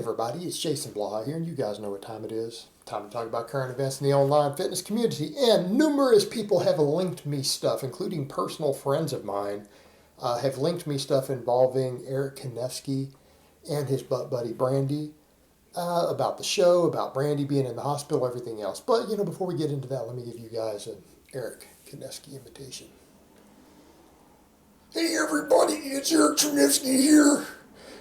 everybody, it's Jason Blaha here, and you guys know what time it is. Time to talk about current events in the online fitness community, and numerous people have linked me stuff, including personal friends of mine, have linked me stuff involving Eric Kanevsky and his butt buddy Brandi, about the show, about Brandi being in the hospital, everything else. But, before we get into that, let me give you guys an Eric Kanevsky invitation. Hey everybody, it's Eric Kanevsky here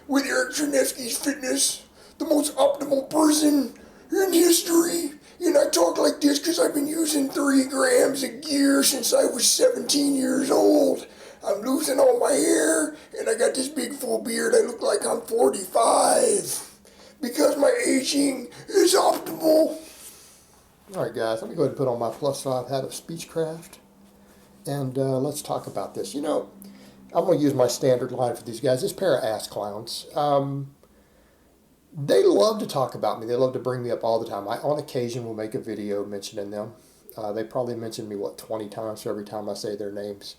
with Eric Kanevsky's Fitness, the most optimal person in history. And I talk like this because I've been using 3 grams of gear since I was 17 years old. I'm losing all my hair and I got this big full beard. I look like I'm 45 because my aging is optimal. Alright guys, let me go ahead and put on my +5 hat of Speechcraft and let's talk about this. I'm going to use my standard line for these guys. This pair of ass clowns, they love to talk about me. They love to bring me up all the time. I, on occasion, will make a video mentioning them. They probably mention me, 20 times for every time I say their names.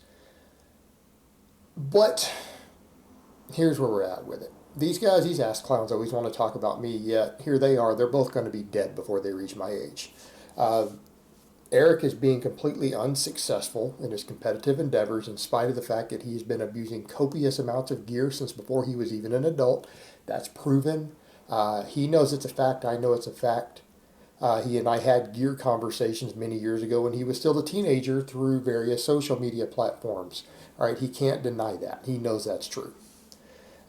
But here's where we're at with it. These guys, these ass clowns, always want to talk about me, yet here they are. They're both going to be dead before they reach my age. Eric is being completely unsuccessful in his competitive endeavors in spite of the fact that he's been abusing copious amounts of gear since before he was even an adult. That's proven. He knows it's a fact. I know it's a fact. He and I had gear conversations many years ago when he was still a teenager through various social media platforms. All right, he can't deny that. He knows that's true.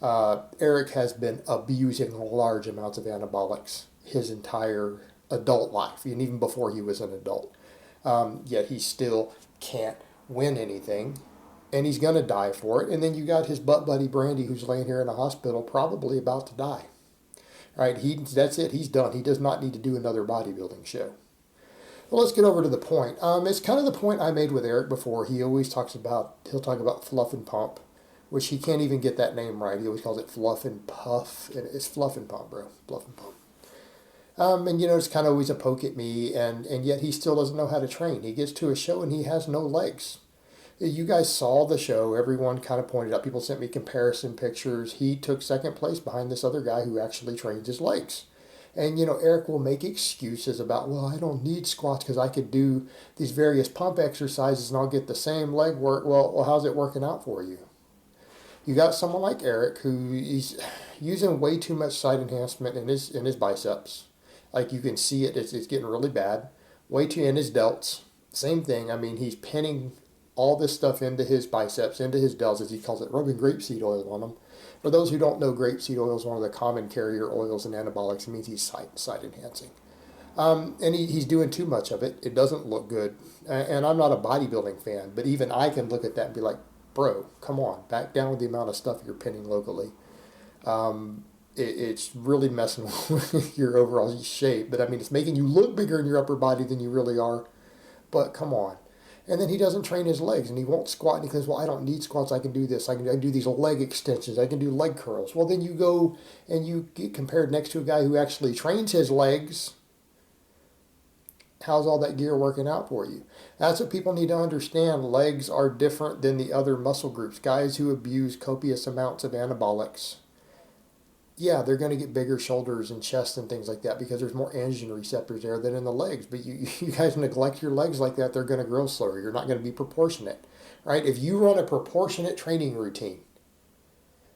Eric has been abusing large amounts of anabolics his entire adult life, and even before he was an adult. Yet he still can't win anything, and he's going to die for it. And then you got his butt buddy Brandi, who's laying here in a hospital, probably about to die. All right, that's it. He's done. He does not need to do another bodybuilding show. Well, let's get over to the point. It's kind of the point I made with Eric before. He'll talk about fluff and pump, which he can't even get that name right. He always calls it fluff and puff. It's fluff and pump, bro. Fluff and pump. It's kind of always a poke at me, and yet he still doesn't know how to train. He gets to a show and he has no legs. You guys saw the show. Everyone kind of pointed out. People sent me comparison pictures. He took second place behind this other guy who actually trains his legs. And, Eric will make excuses about, well, I don't need squats because I could do these various pump exercises and I'll get the same leg work. Well, how's it working out for you? You got someone like Eric who is using way too much side enhancement in his biceps. Like you can see it, it's getting really bad. Way too in his delts. Same thing. I mean, he's pinning all this stuff into his biceps, into his delts, as he calls it, rubbing grapeseed oil on them. For those who don't know, grapeseed oil is one of the common carrier oils in anabolics. It means he's side enhancing. And he's doing too much of it. It doesn't look good. And I'm not a bodybuilding fan, but even I can look at that and be like, bro, come on, back down with the amount of stuff you're pinning locally. It's really messing with your overall shape. But, I mean, it's making you look bigger in your upper body than you really are. But come on. And then he doesn't train his legs, and he won't squat. And he goes, well, I don't need squats. I can do this. I can do these leg extensions. I can do leg curls. Well, then you go and you get compared next to a guy who actually trains his legs. How's all that gear working out for you? That's what people need to understand. Legs are different than the other muscle groups. Guys who abuse copious amounts of anabolics, yeah, they're going to get bigger shoulders and chest and things like that because there's more androgen receptors there than in the legs. But you guys neglect your legs like that, they're going to grow slower. You're not going to be proportionate, right? If you run a proportionate training routine,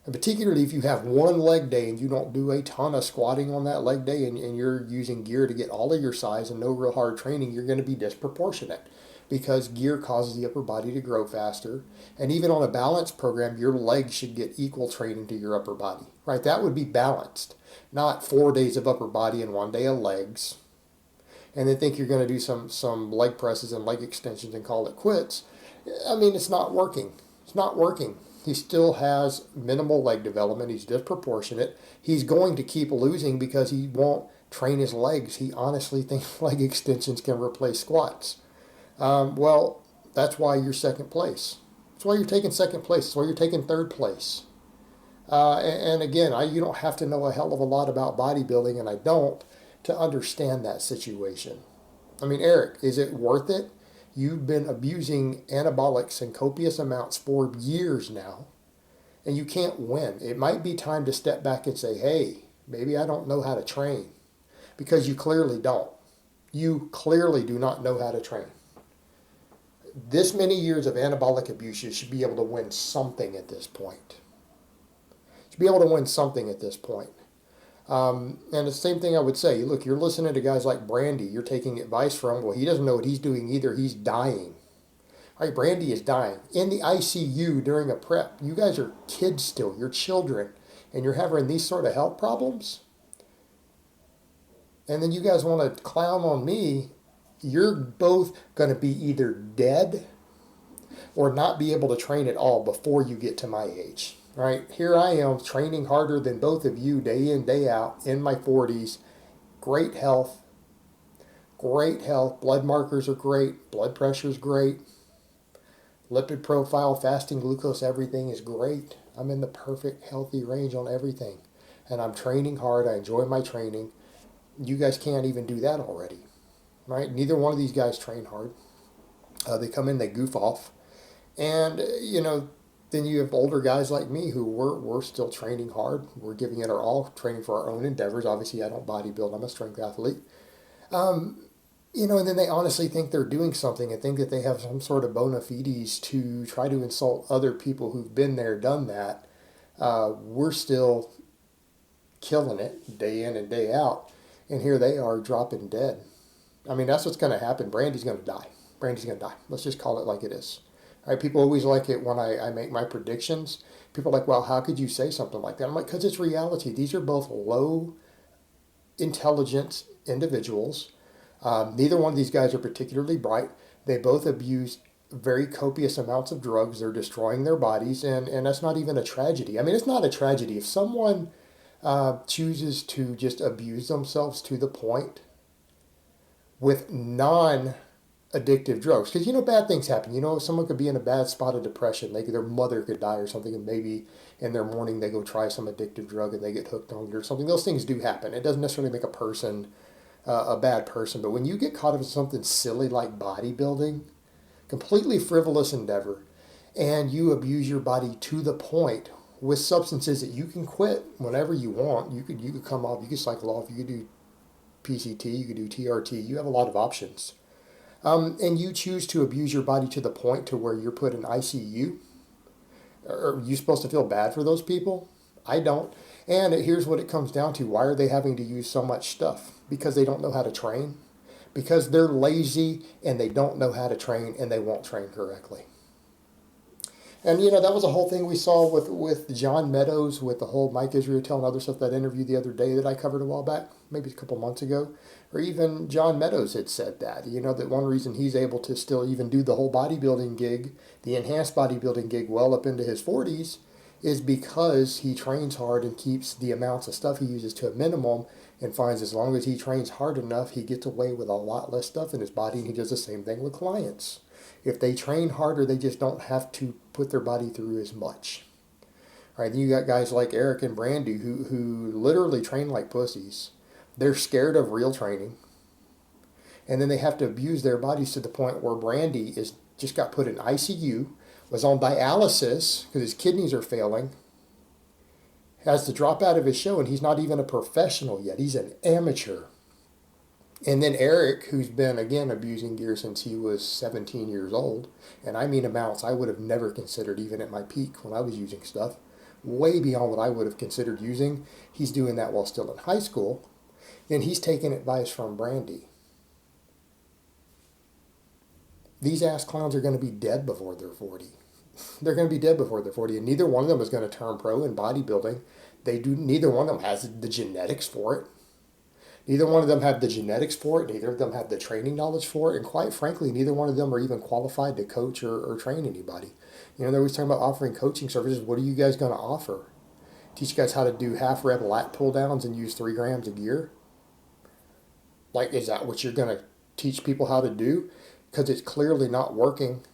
and particularly if you have one leg day and you don't do a ton of squatting on that leg day and you're using gear to get all of your size and no real hard training, you're going to be disproportionate. Because gear causes the upper body to grow faster. And even on a balanced program, your legs should get equal training to your upper body, right? That would be balanced, not 4 days of upper body and 1 day of legs. And then think you're going to do some leg presses and leg extensions and call it quits. I mean, it's not working. It's not working. He still has minimal leg development. He's disproportionate. He's going to keep losing because he won't train his legs. He honestly thinks leg extensions can replace squats. Well, that's why you're second place. That's why you're taking second place. That's why you're taking third place. And again, you don't have to know a hell of a lot about bodybuilding, and I don't, to understand that situation. I mean, Eric, is it worth it? You've been abusing anabolics in copious amounts for years now, and you can't win. It might be time to step back and say, hey, Maybe I don't know how to train. Because you clearly don't. You clearly do not know how to train. This many years of anabolic abuse, you should be able to win something at this point. You should be able to win something at this point. And the same thing I would say, look, you're listening to guys like Brandi, you're taking advice from, well, he doesn't know what he's doing either, he's dying. All right, Brandi is dying. In the ICU during a prep, you guys are kids still, you're children, and you're having these sort of health problems? And then you guys want to clown on me, you're both going to be either dead or not be able to train at all before you get to my age. Right? Here I am training harder than both of you day in, day out in my 40s. Great health. Great health. Blood markers are great. Blood pressure is great. Lipid profile, fasting glucose, everything is great. I'm in the perfect healthy range on everything. And I'm training hard. I enjoy my training. You guys can't even do that already. Right? Neither one of these guys train hard. They come in, they goof off. And, then you have older guys like me who we're still training hard. We're giving it our all, training for our own endeavors. Obviously, I don't bodybuild. I'm a strength athlete. And then they honestly think they're doing something and think that they have some sort of bona fides to try to insult other people who've been there, done that. We're still killing it day in and day out. And here they are dropping dead. I mean, that's what's going to happen. Brandi's going to die. Brandi's going to die. Let's just call it like it is. Right, people always like it when I make my predictions. People are like, well, how could you say something like that? I'm like, because it's reality. These are both low intelligence individuals. Neither one of these guys are particularly bright. They both abuse very copious amounts of drugs. They're destroying their bodies, and that's not even a tragedy. I mean, it's not a tragedy. If someone chooses to just abuse themselves to the point with addictive drugs, because bad things happen. Someone could be in a bad spot of depression, their mother could die or something, and maybe in their morning they go try some addictive drug and they get hooked on it or something. Those things do happen. It doesn't necessarily make a person a bad person, but when you get caught up in something silly like bodybuilding, completely frivolous endeavor, and you abuse your body to the point with substances that you can quit whenever you want. You could come off, you could cycle off, you could do PCT, you could do TRT. You have a lot of options. And you choose to abuse your body to the point to where you're put in ICU. Are you supposed to feel bad for those people? I don't. And here's what it comes down to. Why are they having to use so much stuff? Because they don't know how to train. Because they're lazy and they don't know how to train and they won't train correctly. And, that was a whole thing we saw with John Meadows, with the whole Mike Israel and other stuff, that interview the other day that I covered a while back, maybe a couple months ago. Or even John Meadows had said that, that one reason he's able to still even do the whole bodybuilding gig, the enhanced bodybuilding gig, well up into his 40s, is because he trains hard and keeps the amounts of stuff he uses to a minimum, and finds as long as he trains hard enough, he gets away with a lot less stuff in his body, and he does the same thing with clients. If they train harder, they just don't have to put their body through as much. All right, then you got guys like Eric and Brandi who literally train like pussies. They're scared of real training. And then they have to abuse their bodies to the point where Brandi is just got put in ICU, was on dialysis because his kidneys are failing, has to drop out of his show, and he's not even a professional yet. He's an amateur. And then Eric, who's been, again, abusing gear since he was 17 years old, and I mean amounts I would have never considered even at my peak when I was using stuff, way beyond what I would have considered using. He's doing that while still in high school. Then he's taking advice from Brandi. These ass clowns are going to be dead before they're 40. They're going to be dead before they're 40, and neither one of them is going to turn pro in bodybuilding. Neither one of them has the genetics for it. Neither one of them have the genetics for it. Neither of them have the training knowledge for it. And quite frankly, neither one of them are even qualified to coach or train anybody. They're always talking about offering coaching services. What are you guys going to offer? Teach you guys how to do half rep lat pull downs and use 3 grams of gear? Like, is that what you're going to teach people how to do? Because it's clearly not working.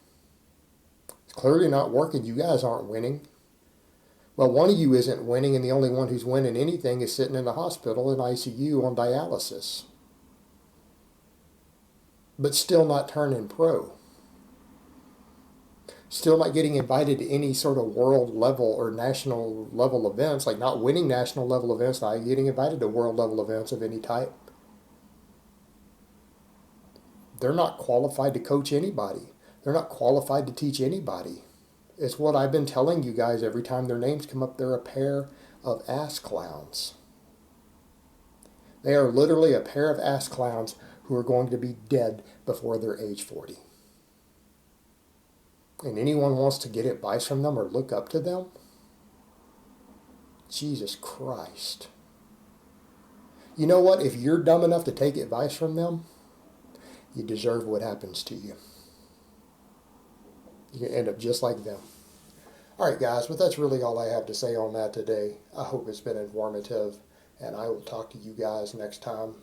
It's clearly not working. You guys aren't winning. Well, one of you isn't winning, and the only one who's winning anything is sitting in the hospital in ICU on dialysis. But still not turning pro. Still not getting invited to any sort of world level or national level events, like not winning national level events, not getting invited to world level events of any type. They're not qualified to coach anybody. They're not qualified to teach anybody. It's what I've been telling you guys every time their names come up. They're a pair of ass clowns. They are literally a pair of ass clowns who are going to be dead before they're age 40. And anyone wants to get advice from them or look up to them? Jesus Christ. You know what? If you're dumb enough to take advice from them, you deserve what happens to you. You can end up just like them. All right, guys, but that's really all I have to say on that today. I hope it's been informative, and I will talk to you guys next time.